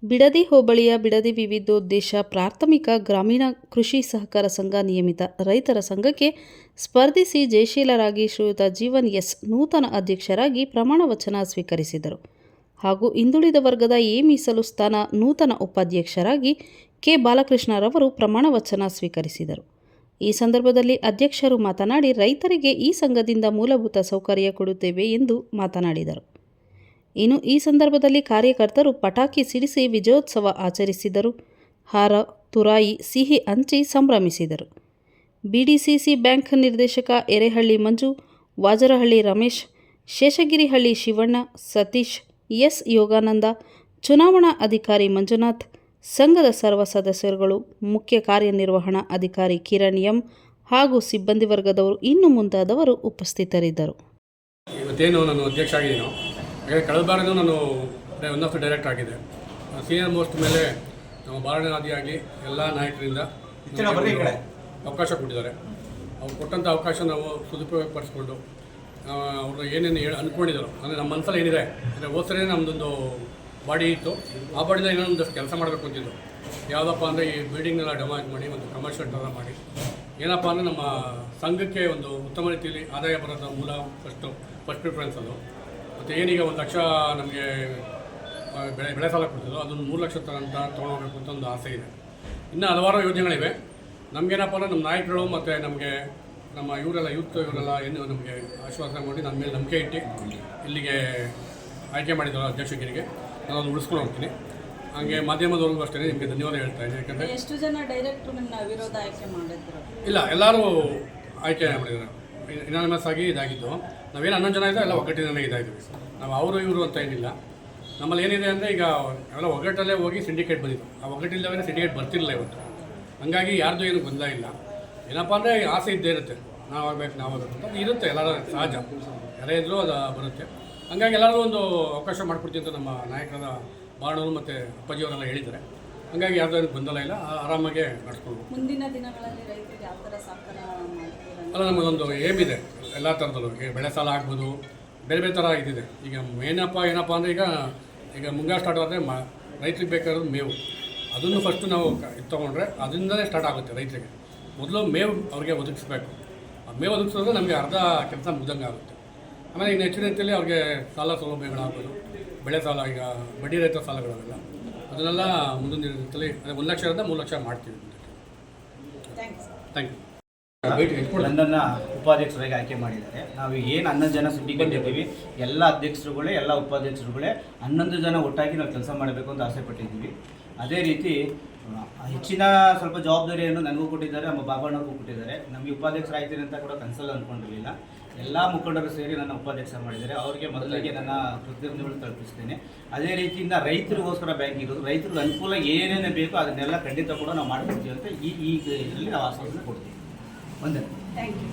ಬಿಡದಿ ಹೋಬಳಿಯ ಬಿಡದಿ ವಿವಿಧೋದ್ದೇಶ ಪ್ರಾಥಮಿಕ ಗ್ರಾಮೀಣ ಕೃಷಿ ಸಹಕಾರ ಸಂಘ ನಿಯಮಿತ ರೈತರ ಸಂಘಕ್ಕೆ ಸ್ಪರ್ಧಿಸಿ ಜಯಶೀಲರಾಗಿ ಶ್ರೀಯುತ ಜೀವನ್ ಎಸ್ ನೂತನ ಅಧ್ಯಕ್ಷರಾಗಿ ಪ್ರಮಾಣ ವಚನ ಸ್ವೀಕರಿಸಿದರು. ಹಾಗೂ ಹಿಂದುಳಿದ ವರ್ಗದ ಎ ಮೀಸಲು ಸ್ಥಾನ ನೂತನ ಉಪಾಧ್ಯಕ್ಷರಾಗಿ ಕೆ ಬಾಲಕೃಷ್ಣರವರು ಪ್ರಮಾಣ ವಚನ ಸ್ವೀಕರಿಸಿದರು. ಈ ಸಂದರ್ಭದಲ್ಲಿ ಅಧ್ಯಕ್ಷರು ಮಾತನಾಡಿ, ರೈತರಿಗೆ ಈ ಸಂಘದಿಂದ ಮೂಲಭೂತ ಸೌಕರ್ಯ ಕೊಡುತ್ತೇವೆ ಎಂದು ಮಾತನಾಡಿದರು. ಇನ್ನು ಈ ಸಂದರ್ಭದಲ್ಲಿ ಕಾರ್ಯಕರ್ತರು ಪಟಾಕಿ ಸಿಡಿಸಿ ವಿಜಯೋತ್ಸವ ಆಚರಿಸಿದರು. ಹಾರ, ತುರಾಯಿ, ಸಿಹಿ ಹಂಚಿ ಸಂಭ್ರಮಿಸಿದರು. ಬಿಡಿಸಿಸಿ ಬ್ಯಾಂಕ್ ನಿರ್ದೇಶಕ ಎರೆಹಳ್ಳಿ ಮಂಜು, ವಾಜರಹಳ್ಳಿ ರಮೇಶ್, ಶೇಷಗಿರಿಹಳ್ಳಿ ಶಿವಣ್ಣ, ಸತೀಶ್, ಎಸ್ ಯೋಗಾನಂದ, ಚುನಾವಣಾ ಅಧಿಕಾರಿ ಮಂಜುನಾಥ್, ಸಂಘದ ಸರ್ವ ಸದಸ್ಯರುಗಳು, ಮುಖ್ಯ ಕಾರ್ಯನಿರ್ವಹಣಾ ಅಧಿಕಾರಿ ಕಿರಣ್ ಎಂ ಹಾಗೂ ಸಿಬ್ಬಂದಿ ವರ್ಗದವರು ಇನ್ನು ಮುಂತಾದವರು ಉಪಸ್ಥಿತರಿದ್ದರು. ಇವತ್ತೇನು ನಾನು ಅಧ್ಯಕ್ಷ ಆಗಿದ್ದೀನೋ, ಕಳೆದ ಬಾರಿನೂ ನಾನು ಒನ್ ಆಫ್ ದ ಡೈರೆಕ್ಟರ್ ಆಗಿದೆ. ಸೀನಿಯರ್ ಮೋಸ್ಟ್ ಮೇಲೆ ನಮ್ಮ ಬಾರಣಾದಿಯಾಗಿ ಎಲ್ಲ ನಾಯಕರಿಂದ ಅವಕಾಶ ಕೊಟ್ಟಿದ್ದಾರೆ. ಅವ್ರು ಕೊಟ್ಟಂಥ ಅವಕಾಶ ನಾವು ಸದುಪಯೋಗಪಡಿಸ್ಕೊಂಡು ಅವರು ಏನೇನು ಅಂದ್ಕೊಂಡಿದ್ರು, ಅಂದರೆ ನಮ್ಮ ಮನಸ್ಸಲ್ಲಿ ಏನಿದೆ ಅಂದರೆ ಹೋದ್ಸರಿ ನಮ್ಮದೊಂದು ಬಾಡಿ ಇತ್ತು. ಆ ಬಾಡಿಯಿಂದ ಇನ್ನೊಂದಷ್ಟು ಕೆಲಸ ಮಾಡಬೇಕು ಅಂತಿದ್ದು. ಯಾವುದಪ್ಪ ಅಂದರೆ ಈ ಬಿಲ್ಡಿಂಗ್ನೆಲ್ಲ ಡೆಮಾಲಿಷ್ ಮಾಡಿ ಒಂದು ಕಮರ್ಷಿಯಲ್ ಟರ್ನ್ ಮಾಡಿ ಏನಪ್ಪ ಅಂದರೆ ನಮ್ಮ ಸಂಘಕ್ಕೆ ಒಂದು ಉತ್ತಮ ರೀತಿಯಲ್ಲಿ ಆದಾಯ ಬರೋದ ಮೂಲ ಫಸ್ಟ್ ಪ್ರಿಫರೆನ್ಸ್ ಅದು. ಮತ್ತು ಏನೀಗ 1 ಲಕ್ಷ ನಮಗೆ ಬೆಳೆ ಸಾಲ ಕೊಡ್ತಿದ್ದೋ ಅದನ್ನು 3 ಲಕ್ಷ ಅಂತ ತೊಗೊಳ್ಬೇಕು ಅಂತ ಒಂದು ಆಸೆ ಇದೆ. ಇನ್ನೂ ಹಲವಾರು ಯೋಜನೆಗಳಿವೆ. ನಮಗೇನಪ್ಪ ಅಂದರೆ ನಮ್ಮ ನಾಯಕರು ಮತ್ತು ನಮಗೆ ನಮ್ಮ ಇವರೆಲ್ಲ ಇವರೆಲ್ಲ ಏನು ನಮಗೆ ಆಶ್ವಾಸನೆ ಮಾಡಿ ನನ್ನ ಮೇಲೆ ನಂಬಿಕೆ ಇಟ್ಟು ಇಲ್ಲಿಗೆ ಆಯ್ಕೆ ಮಾಡಿದ್ರು ಅಧ್ಯಕ್ಷಗಿರಿಗೆ. ನಾನು ಅದನ್ನು ಉಳಿಸ್ಕೊಂಡು ಹೋಗ್ತೀನಿ. ಹಾಗೆ ಮಾಧ್ಯಮದವ್ರಿಗೂ ಅಷ್ಟೇ ನಿಮಗೆ ಧನ್ಯವಾದ ಹೇಳ್ತಾ ಇದ್ದೀನಿ. ಯಾಕಂದರೆ ಎಷ್ಟು ಜನ ಡೈರೆಕ್ಟ್ರು ನಿಮ್ಮ ವಿರೋಧ ಆಯ್ಕೆ ಮಾಡಿದ್ರು? ಇಲ್ಲ, ಎಲ್ಲರೂ ಆಯ್ಕೆ ಮಾಡಿದ್ದಾರೆ. ಇನಾನಿಮಸ್ ಆಗಿ ಇದಾಗಿದ್ದು. ನಾವೇನು 11 ಜನ ಇದ್ದರೆ ಎಲ್ಲ ಒಗ್ಗಟ್ಟಿನೇ ಇದಾಗಿದ್ವಿ. ನಾವು ಅವರು ಇವರು ಅಂತ ಏನಿಲ್ಲ. ನಮ್ಮಲ್ಲಿ ಏನಿದೆ ಅಂದರೆ ಈಗ ಎಲ್ಲ ಒಗ್ಗಟ್ಟಲ್ಲೇ ಹೋಗಿ ಸಿಂಡಿಕೇಟ್ ಬಂದಿತ್ತು. ಆ ಒಗ್ಗಟ್ಟಿಲ್ಲವೇ ಸಿಂಡಿಕೇಟ್ ಬರ್ತಿರಲಿಲ್ಲ ಇವತ್ತು. ಹಾಗಾಗಿ ಯಾರ್ದು ಏನು ಗೊಂದಲ ಇಲ್ಲ. ಏನಪ್ಪ ಅಂದರೆ ಆಸೆ ಇದ್ದೇ ಇರುತ್ತೆ, ನಾವಾಗಬೇಕು ಅಂತ ಇರುತ್ತೆ, ಎಲ್ಲರೂ ಸಹಜ. ಯಾರೇ ಇದ್ದರೂ ಅದು ಬರುತ್ತೆ. ಹಾಗಾಗಿ ಎಲ್ಲರಿಗೂ ಒಂದು ಅವಕಾಶ ಮಾಡಿಕೊಡ್ತೀನಿ ಅಂತ ನಮ್ಮ ನಾಯಕರಾದ ಬಾಣವರು ಮತ್ತು ಅಪ್ಪಾಜಿಯವರೆಲ್ಲ ಹೇಳಿದ್ದಾರೆ. ಹಾಗಾಗಿ ಯಾವುದೋ ಏನು ಗೊಂದಲ ಇಲ್ಲ, ಆರಾಮಾಗೆ ನಡೆಸ್ಕೊಂಡು ಮುಂದಿನ ದಿನಗಳಲ್ಲಿ ರೈತರಿಗೆ ಯಾವ ಥರ ಸಹಕಾರ ಅಲ್ಲ, ನಮಗೊಂದು ಏಮ್ ಇದೆ. ಎಲ್ಲ ಥರದಲ್ಲೂ ಬೆಳೆ ಸಾಲ ಆಗ್ಬೋದು, ಬೇರೆ ಬೇರೆ ಥರ ಇದಿದೆ. ಈಗ ಏನಪ್ಪ ಅಂದರೆ ಈಗ ಮುಂಗಾರು ಸ್ಟಾರ್ಟ್ ಆದರೆ ರೈತರಿಗೆ ಬೇಕಾಗಿರೋದು ಮೇವು. ಅದನ್ನು ಫಸ್ಟು ನಾವು ಇದು ತೊಗೊಂಡ್ರೆ ಅದರಿಂದಲೇ ಸ್ಟಾರ್ಟ್ ಆಗುತ್ತೆ. ರೈತರಿಗೆ ಮೊದಲು ಮೇವು ಅವ್ರಿಗೆ ಒದಗಿಸ್ಬೇಕು. ಆ ಮೇವು ಒದಗಿಸಿದ್ರೆ ನಮಗೆ ಅರ್ಧ ಕೆಲಸ ಮುಗ್ದಂಗೆ ಆಗುತ್ತೆ. ಆಮೇಲೆ ಈಗ ಹೆಚ್ಚಿನ ರೀತಿಯಲ್ಲಿ ಅವ್ರಿಗೆ ಸಾಲ ಸೌಲಭ್ಯಗಳಾಗ್ಬೋದು, ಬೆಳೆ ಸಾಲ, ಈಗ ಬಡ್ಡಿ ರಹಿತ ಸಾಲಗಳವೆಲ್ಲ ಅದನ್ನೆಲ್ಲ ಮುಂದಿನ ದಿನದಲ್ಲಿ 1 ಲಕ್ಷದಿಂದ 3 ಲಕ್ಷ ಮಾಡ್ತೀವಿ. Thank you. ನನ್ನನ್ನು ಉಪಾಧ್ಯಕ್ಷರಾಗಿ ಆಯ್ಕೆ ಮಾಡಿದ್ದಾರೆ. ನಾವು ಏನು 11 ಜನ ಸಿಂಡಿಕೇಟ್ ಇದ್ದೀವಿ, ಎಲ್ಲ ಅಧ್ಯಕ್ಷರುಗಳೇ ಎಲ್ಲ ಉಪಾಧ್ಯಕ್ಷರುಗಳೇ 11 ಜನ ಒಟ್ಟಾಗಿ ನಾವು ಕೆಲಸ ಮಾಡಬೇಕು ಅಂತ ಆಸೆ ಪಟ್ಟಿದ್ದೀವಿ. ಅದೇ ರೀತಿ ಹೆಚ್ಚಿನ ಸ್ವಲ್ಪ ಜವಾಬ್ದಾರಿಯನ್ನು ನನಗೂ ಕೊಟ್ಟಿದ್ದಾರೆ, ನಮ್ಮ ಬಾಬಣ್ಣವ್ರಿಗೂ ಕೊಟ್ಟಿದ್ದಾರೆ. ನಮಗೆ ಉಪಾಧ್ಯಕ್ಷರಾಗ್ತೀನಿ ಅಂತ ಕೂಡ ಕನಸಲ್ಲಿ ಅಂದ್ಕೊಂಡಿರಲಿಲ್ಲ. ಎಲ್ಲ ಮುಖಂಡರು ಸೇರಿ ನನ್ನ ಉಪಾಧ್ಯಕ್ಷ ಮಾಡಿದ್ದಾರೆ. ಅವರಿಗೆ ಮೊದಲಿಗೆ ನನ್ನ ಕೃತಜ್ಞತೆಗಳು ತಲುಪಿಸ್ತೇನೆ. ಅದೇ ರೀತಿಯಿಂದ ರೈತರಿಗೋಸ್ಕರ ಬ್ಯಾಂಕ್ ಇರೋದು, ರೈತರಿಗೆ ಅನುಕೂಲ ಏನೇನು ಬೇಕೋ ಅದನ್ನೆಲ್ಲ ಖಂಡಿತ ಕೂಡ ನಾವು ಮಾಡ್ಕೊಡ್ತೀವಿ ಅಂತ ಈ ಇದರಲ್ಲಿ ನಾವು ಆಶ್ವಾಸನೆ ಕೊಡ್ತೀವಿ. ಒಂದೇ. Thank you.